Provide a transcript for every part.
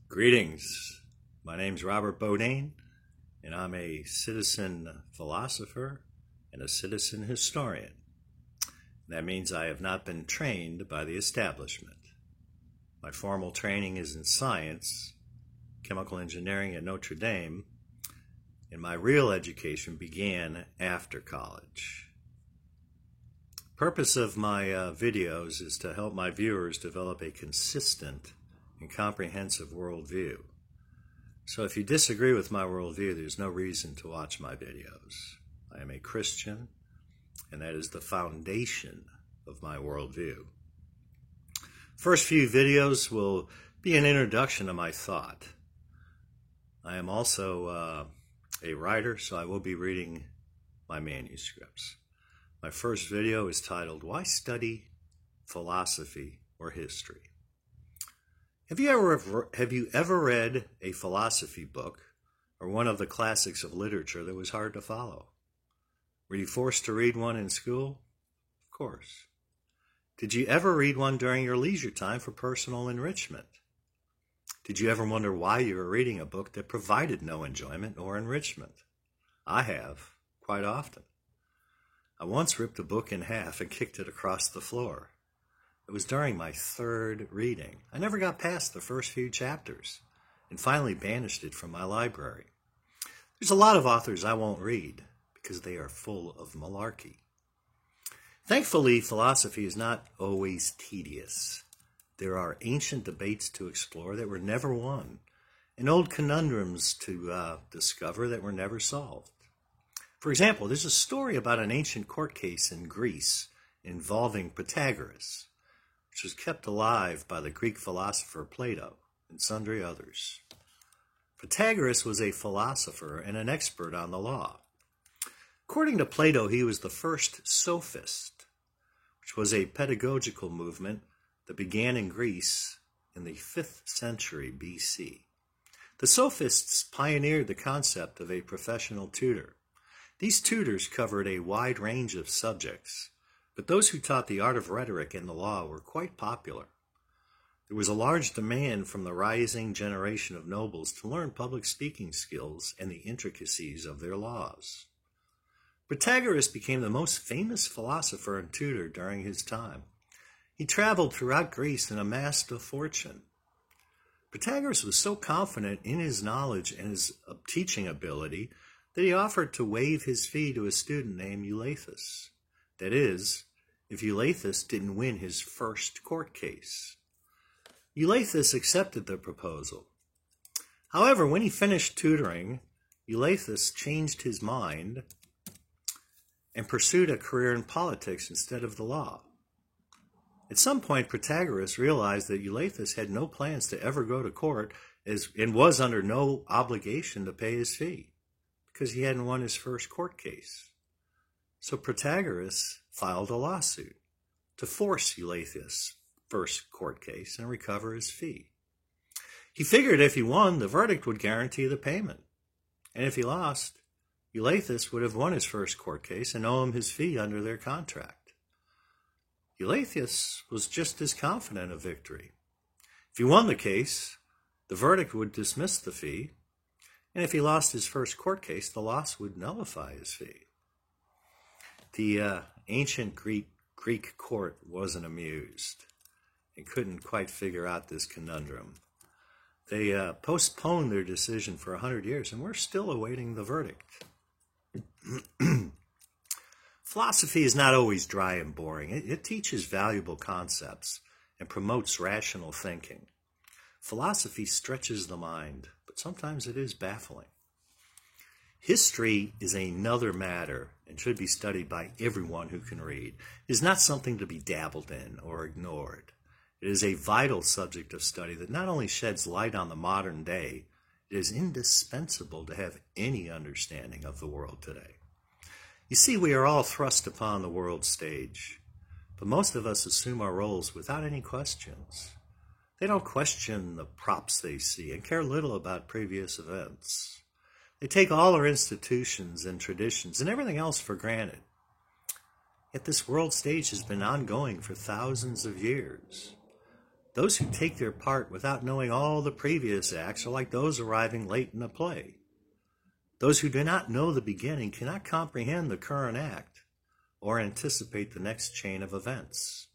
Greetings. My name's Robert Bodine, and I'm a citizen philosopher and a citizen historian. That means I have not been trained by the establishment. My formal training is in science, chemical engineering at Notre Dame, and my real education began after college. The purpose of my videos is to help my viewers develop a consistent and comprehensive worldview. So if you disagree with my worldview, there's no reason to watch my videos. I am a Christian, and that is the foundation of my worldview. First few videos will be an introduction to my thought. I am also a writer, so I will be reading my manuscripts. My first video is titled, Why Study Philosophy or History? Have you ever read a philosophy book or one of the classics of literature that was hard to follow? Were you forced to read one in school? Of course. Did you ever read one during your leisure time for personal enrichment? Did you ever wonder why you were reading a book that provided no enjoyment or enrichment? I have, quite often. I once ripped a book in half and kicked it across the floor. It was during my third reading. I never got past the first few chapters and finally banished it from my library. There's a lot of authors I won't read because they are full of malarkey. Thankfully, philosophy is not always tedious. There are ancient debates to explore that were never won and old conundrums to discover that were never solved. For example, there's a story about an ancient court case in Greece involving Protagoras, which was kept alive by the Greek philosopher Plato and sundry others. Protagoras was a philosopher and an expert on the law. According to Plato, he was the first sophist, which was a pedagogical movement that began in Greece in the 5th century BC. The sophists pioneered the concept of a professional tutor. These tutors covered a wide range of subjects, but those who taught the art of rhetoric and the law were quite popular. There was a large demand from the rising generation of nobles to learn public speaking skills and the intricacies of their laws. Protagoras became the most famous philosopher and tutor during his time. He traveled throughout Greece and amassed a fortune. Protagoras was so confident in his knowledge and his teaching ability that he offered to waive his fee to a student named Eulathes. That is, if Eulathes didn't win his first court case. Eulathes accepted the proposal. However, when he finished tutoring, Eulathes changed his mind and pursued a career in politics instead of the law. At some point, Protagoras realized that Eulathes had no plans to ever go to court and was under no obligation to pay his fee because he hadn't won his first court case. So Protagoras filed a lawsuit to force Eulathes' first court case and recover his fee. He figured if he won, the verdict would guarantee the payment. And if he lost, Eulathes would have won his first court case and owe him his fee under their contract. Eulathes was just as confident of victory. If he won the case, the verdict would dismiss the fee, and if he lost his first court case, the loss would nullify his fee. The ancient Greek court wasn't amused and couldn't quite figure out this conundrum. They postponed their decision for 100 years, and we're still awaiting the verdict. Philosophy is not always dry and boring. It teaches valuable concepts and promotes rational thinking. Philosophy stretches the mind, but sometimes it is baffling. History is another matter and should be studied by everyone who can read. It is not something to be dabbled in or ignored. It is a vital subject of study that not only sheds light on the modern day, it is indispensable to have any understanding of the world today. You see, we are all thrust upon the world stage, but most of us assume our roles without any questions. They don't question the props they see and care little about previous events. They take all our institutions and traditions and everything else for granted. Yet this world stage has been ongoing for thousands of years. Those who take their part without knowing all the previous acts are like those arriving late in a play. Those who do not know the beginning cannot comprehend the current act or anticipate the next chain of events.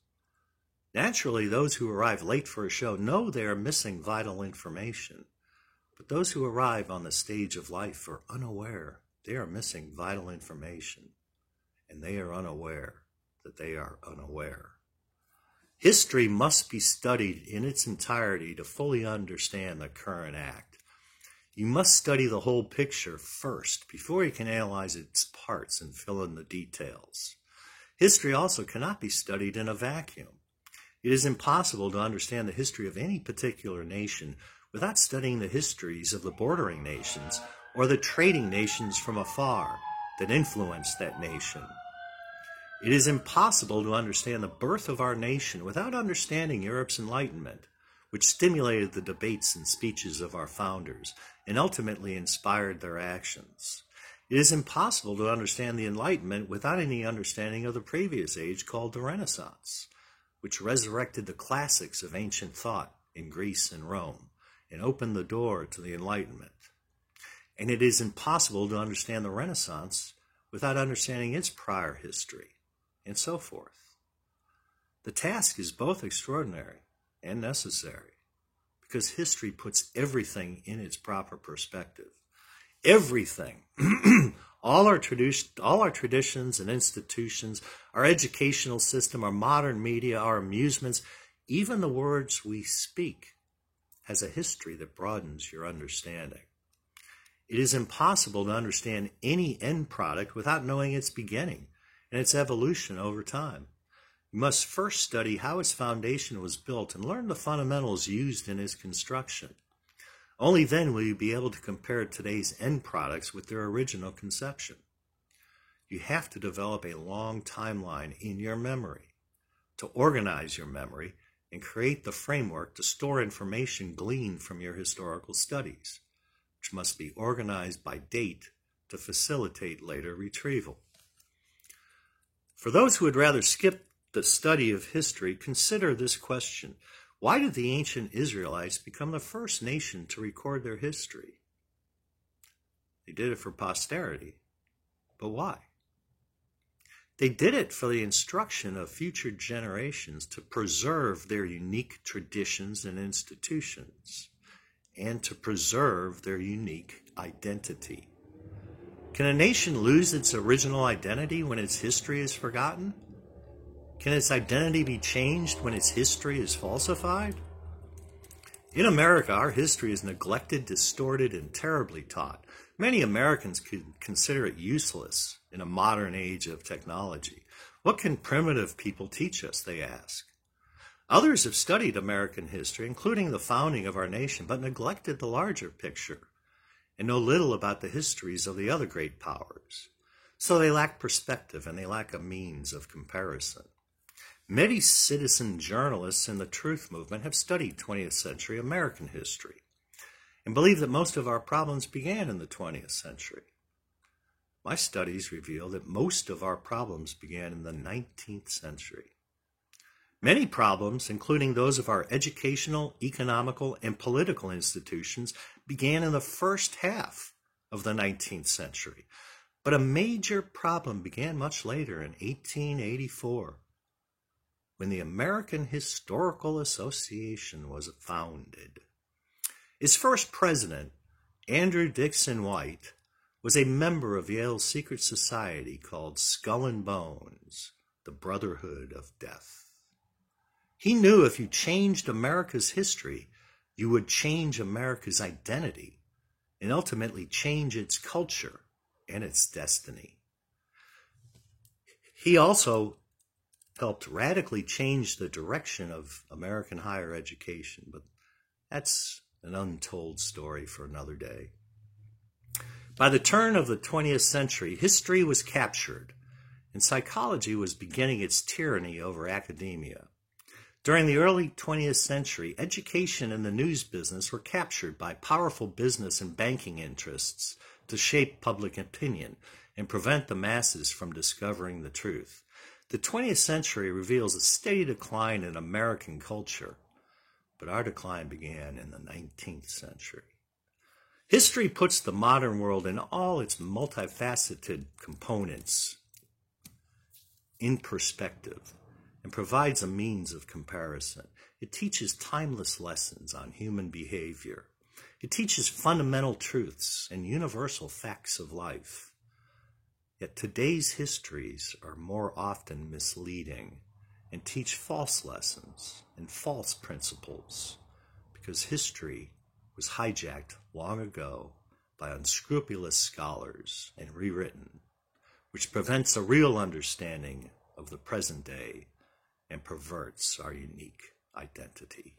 Naturally, those who arrive late for a show know they are missing vital information, but those who arrive on the stage of life are unaware they are missing vital information, and they are unaware that they are unaware. History must be studied in its entirety to fully understand the current act. You must study the whole picture first before you can analyze its parts and fill in the details. History also cannot be studied in a vacuum. It is impossible to understand the history of any particular nation without studying the histories of the bordering nations or the trading nations from afar that influenced that nation. It is impossible to understand the birth of our nation without understanding Europe's Enlightenment, which stimulated the debates and speeches of our founders and ultimately inspired their actions. It is impossible to understand the Enlightenment without any understanding of the previous age called the Renaissance, which resurrected the classics of ancient thought in Greece and Rome and opened the door to the Enlightenment. And it is impossible to understand the Renaissance without understanding its prior history, and so forth. The task is both extraordinary and necessary because history puts everything in its proper perspective. Everything. All our traditions and institutions, our educational system, our modern media, our amusements, even the words we speak, has a history that broadens your understanding. It is impossible to understand any end product without knowing its beginning and its evolution over time. You must first study how its foundation was built and learn the fundamentals used in its construction. Only then will you be able to compare today's end products with their original conception. You have to develop a long timeline in your memory to organize your memory and create the framework to store information gleaned from your historical studies, which must be organized by date to facilitate later retrieval. For those who would rather skip the study of history, consider this question. Why did the ancient Israelites become the first nation to record their history? They did it for posterity, but why? They did it for the instruction of future generations to preserve their unique traditions and institutions, and to preserve their unique identity. Can a nation lose its original identity when its history is forgotten? Can its identity be changed when its history is falsified? In America, our history is neglected, distorted, and terribly taught. Many Americans could consider it useless in a modern age of technology. What can primitive people teach us, they ask. Others have studied American history, including the founding of our nation, but neglected the larger picture and know little about the histories of the other great powers. So they lack perspective and they lack a means of comparison. Many citizen journalists in the truth movement have studied 20th century American history and believe that most of our problems began in the 20th century. My studies reveal that most of our problems began in the 19th century. Many problems, including those of our educational, economical, and political institutions, began in the first half of the 19th century. But a major problem began much later in 1884. When the American Historical Association was founded. Its first president, Andrew Dickson White, was a member of Yale's secret society called Skull and Bones, the Brotherhood of Death. He knew if you changed America's history, you would change America's identity and ultimately change its culture and its destiny. He also helped radically change the direction of American higher education, but that's an untold story for another day. By the turn of the 20th century, history was captured, and psychology was beginning its tyranny over academia. During the early 20th century, education and the news business were captured by powerful business and banking interests to shape public opinion and prevent the masses from discovering the truth. The 20th century reveals a steady decline in American culture. but our decline began in the 19th century. History puts the modern world in all its multifaceted components in perspective and provides a means of comparison. It teaches timeless lessons on human behavior. It teaches fundamental truths and universal facts of life. Yet today's histories are more often misleading and teach false lessons and false principles because history was hijacked long ago by unscrupulous scholars and rewritten, which prevents a real understanding of the present day and perverts our unique identity.